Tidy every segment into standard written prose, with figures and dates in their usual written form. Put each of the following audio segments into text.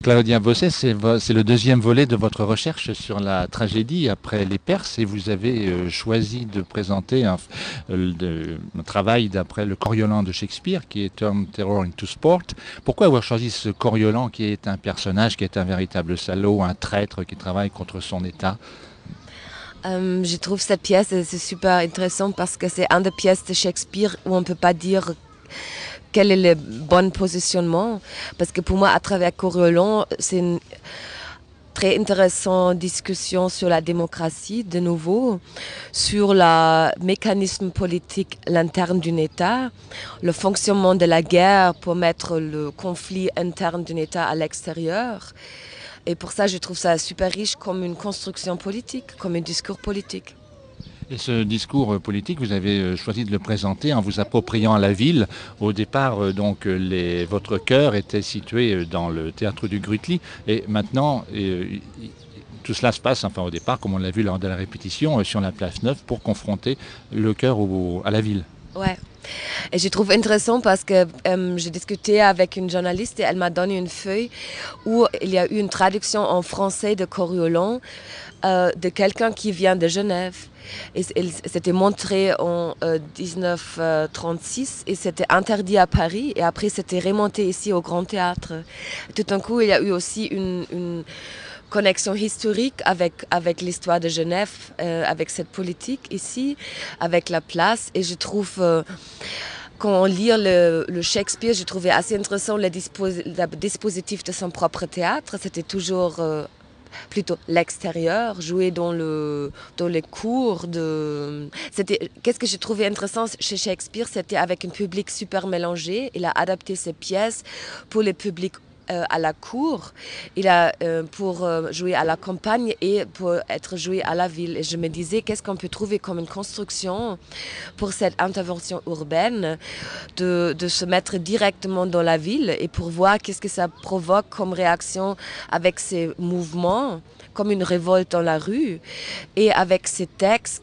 Claudia Bossé, c'est le deuxième volet de votre recherche sur la tragédie après les Perses et vous avez choisi de présenter un travail d'après le Coriolan de Shakespeare qui est Turn Terror into Sport. Pourquoi avoir choisi ce Coriolan qui est un personnage, qui est un véritable salaud, un traître qui travaille contre son État? Je trouve cette pièce c'est super intéressant parce que c'est une des pièces de Shakespeare où on ne peut pas dire quel est le bon positionnement. Parce que pour moi, à travers Coriolan, c'est une très intéressante discussion sur la démocratie, de nouveau, sur le mécanisme politique l'interne d'un État, le fonctionnement de la guerre pour mettre le conflit interne d'un État à l'extérieur. Et pour ça, je trouve ça super riche comme une construction politique, comme un discours politique. Et ce discours politique, vous avez choisi de le présenter en vous appropriant la ville. Au départ, votre cœur était situé dans le théâtre du Grutli. Et maintenant, tout cela se passe, enfin au départ, comme on l'a vu lors de la répétition, sur la place Neuve pour confronter le cœur à la ville. Ouais. Et je trouve intéressant parce que j'ai discuté avec une journaliste et elle m'a donné une feuille où il y a eu une traduction en français de Coriolan de quelqu'un qui vient de Genève. Et c'était montré en 1936 et c'était interdit à Paris et après c'était remonté ici au Grand Théâtre. Tout d'un coup, il y a eu aussi une connexion historique avec l'histoire de Genève, avec cette politique ici, avec la place. Et je trouve, quand on lit le Shakespeare, je trouvais assez intéressant le dispositif de son propre théâtre. C'était toujours plutôt l'extérieur, jouer dans les cours. Qu'est-ce que j'ai trouvé intéressant chez Shakespeare, c'était avec un public super mélangé. Il a adapté ses pièces pour le public à la cour, il a pour jouer à la campagne et pour être joué à la ville. Et je me disais, qu'est-ce qu'on peut trouver comme une construction pour cette intervention urbaine, de se mettre directement dans la ville et pour voir qu'est-ce que ça provoque comme réaction avec ces mouvements, comme une révolte dans la rue, et avec ces textes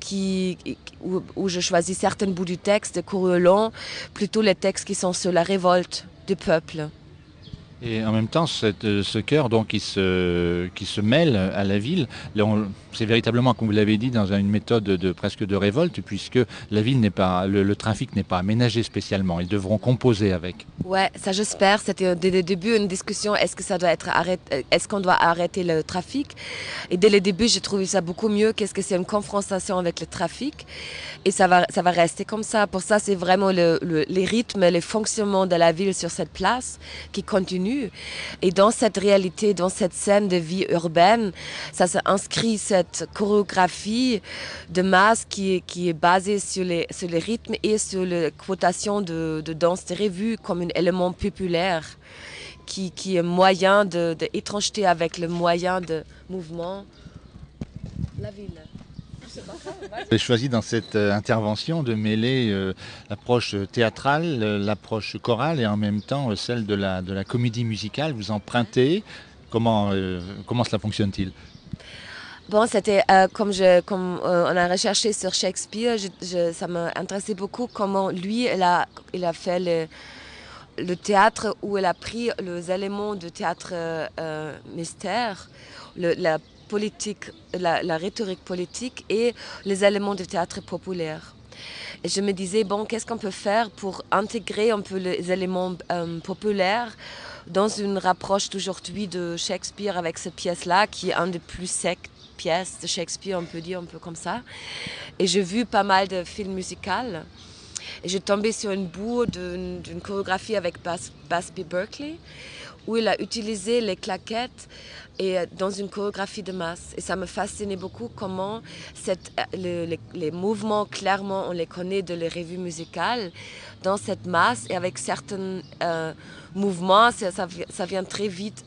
où je choisis certains bouts du texte de Coriolan, plutôt les textes qui sont sur la révolte du peuple. Et en même temps, ce cœur donc, qui se mêle à la ville, c'est véritablement, comme vous l'avez dit, dans une méthode presque de révolte, puisque la ville n'est pas, le trafic n'est pas aménagé spécialement. Ils devront composer avec. Ouais, ça j'espère. C'était dès le début une discussion. Est-ce que ça doit être arrêté, est-ce qu'on doit arrêter le trafic? Et dès le début, j'ai trouvé ça beaucoup mieux. Qu'est-ce que c'est une confrontation avec le trafic? Et ça va rester comme ça. Pour ça, c'est vraiment les rythmes, les fonctionnements de la ville sur cette place qui continuent. Et dans cette réalité, dans cette scène de vie urbaine, ça s'inscrit cette chorégraphie de masse qui est basée sur les rythmes et sur la quotation de danse de revue comme un élément populaire qui est moyen d'étrangeté avec le moyen de mouvement. La ville. Vous avez choisi dans cette intervention de mêler l'approche théâtrale, l'approche chorale et en même temps celle de la comédie musicale. Vous empruntez. Comment cela fonctionne-t-il? Bon, c'était comme on a recherché sur Shakespeare, ça m'a intéressé beaucoup comment lui, il a fait le théâtre où il a pris les éléments du théâtre mystère, la politique, la rhétorique politique et les éléments du théâtre populaire. Et je me disais, bon, qu'est-ce qu'on peut faire pour intégrer un peu les éléments populaires dans une rapproche d'aujourd'hui de Shakespeare avec cette pièce-là, qui est un des plus secs pièces de Shakespeare, on peut dire un peu comme ça. Et j'ai vu pas mal de films musicaux. Et j'ai tombé sur une bout d'une chorégraphie avec Busby Berkeley, où il a utilisé les claquettes et dans une chorégraphie de masse. Et ça me fascinait beaucoup comment les mouvements, clairement, on les connaît de les revues musicales, dans cette masse et avec certains mouvements, ça vient très vite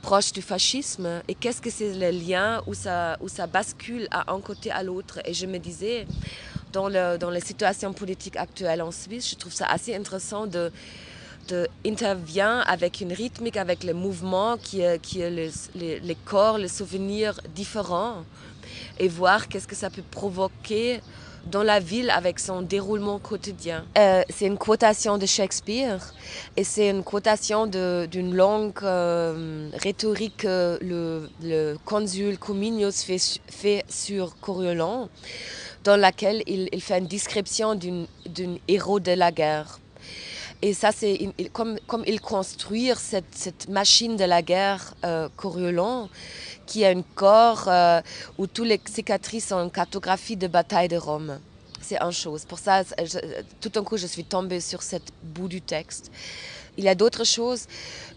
proche du fascisme. Et qu'est-ce que c'est le lien où ça bascule à un côté à l'autre. Et je me disais, dans les situations politiques actuelles en Suisse, je trouve ça assez intéressant de intervient avec une rythmique, avec les mouvements, qui est les corps, les souvenirs différents et voir qu'est-ce que ça peut provoquer dans la ville avec son déroulement quotidien. C'est une quotation de Shakespeare et c'est une quotation d'une longue rhétorique que le consul Cominius fait sur Coriolan, dans laquelle il fait une description d'un héros de la guerre. Et ça, c'est comme il construit cette machine de la guerre Coriolan, qui a un corps où toutes les cicatrices sont une cartographie de bataille de Rome. C'est une chose. Pour ça, tout d'un coup, je suis tombée sur ce bout du texte. Il y a d'autres choses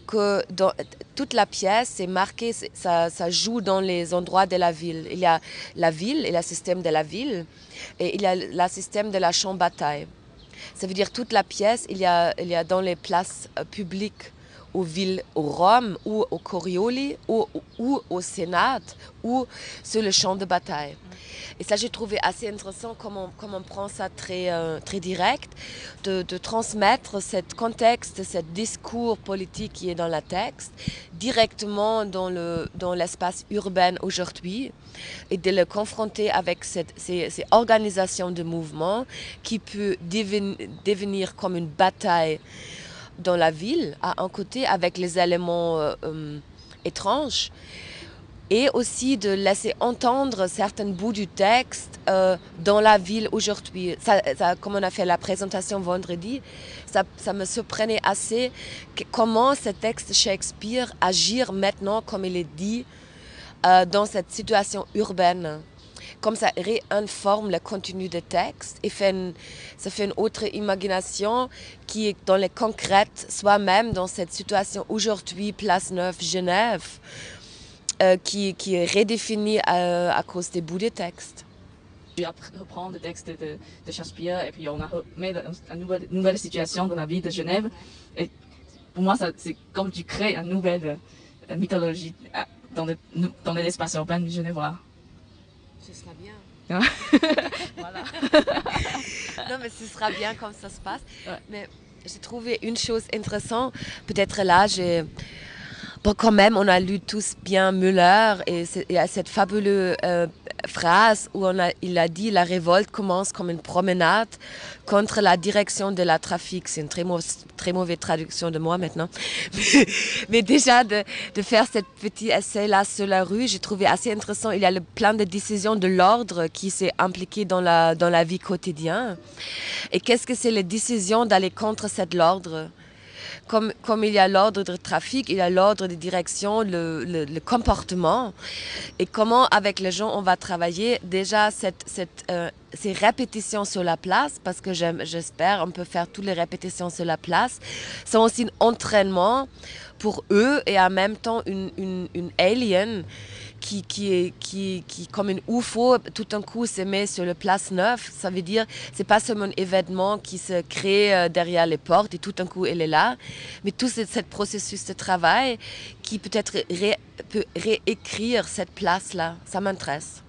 que dans toute la pièce est marquée, ça joue dans les endroits de la ville. Il y a la ville et le système de la ville, et il y a le système de la champ-bataille. Ça veut dire toute la pièce, il y a dans les places publiques, aux villes, au Rome, ou au Corioli, ou au Sénat, ou sur le champ de bataille. Et ça, j'ai trouvé assez intéressant comment on prend ça très direct, de transmettre ce contexte, ce discours politique qui est dans le texte, directement dans l'espace urbain aujourd'hui, et de le confronter avec ces organisations de mouvements qui peut devenir comme une bataille dans la ville, à un côté, avec les éléments étranges, et aussi de laisser entendre certains bouts du texte dans la ville aujourd'hui. Comme on a fait la présentation vendredi, ça me surprenait assez comment ce texte Shakespeare agit maintenant, comme il est dit, dans cette situation urbaine. Comme ça réinforme le contenu du texte et ça fait une autre imagination qui est dans le concret, soi-même dans cette situation aujourd'hui, Place Neuve, Genève, qui est redéfinie à cause des bouts des textes. Tu reprends le texte de Shakespeare et puis on a mis une nouvelle situation dans la ville de Genève. Et pour moi, c'est comme tu crées une nouvelle mythologie dans l'espace urbain genevois. Ce sera bien. Voilà. Non, mais ce sera bien comme ça se passe. Ouais. Mais j'ai trouvé une chose intéressante. Peut-être là, bon, quand même, on a lu tous bien Müller et il y a cette fabuleuse phrase où il a dit « La révolte commence comme une promenade contre la direction de la trafic ». C'est une très mauvaise traduction de moi maintenant. Mais déjà, de faire ce petit essai-là sur la rue, j'ai trouvé assez intéressant. Il y a le plan de décision de l'ordre qui s'est impliqué dans la vie quotidienne. Et qu'est-ce que c'est la décision d'aller contre cet ordre ? Comme il y a l'ordre de trafic, il y a l'ordre de direction, le comportement. Et comment, avec les gens, on va travailler déjà ces répétitions sur la place, parce que j'espère on peut faire toutes les répétitions sur la place, sont aussi un entraînement pour eux et en même temps une alien qui comme une UFO, tout d'un coup se met sur le Place Neuve. Ça veut dire, c'est pas seulement un événement qui se crée derrière les portes et tout d'un coup elle est là, mais tout ce processus de travail qui peut-être peut réécrire cette place-là. Ça m'intéresse.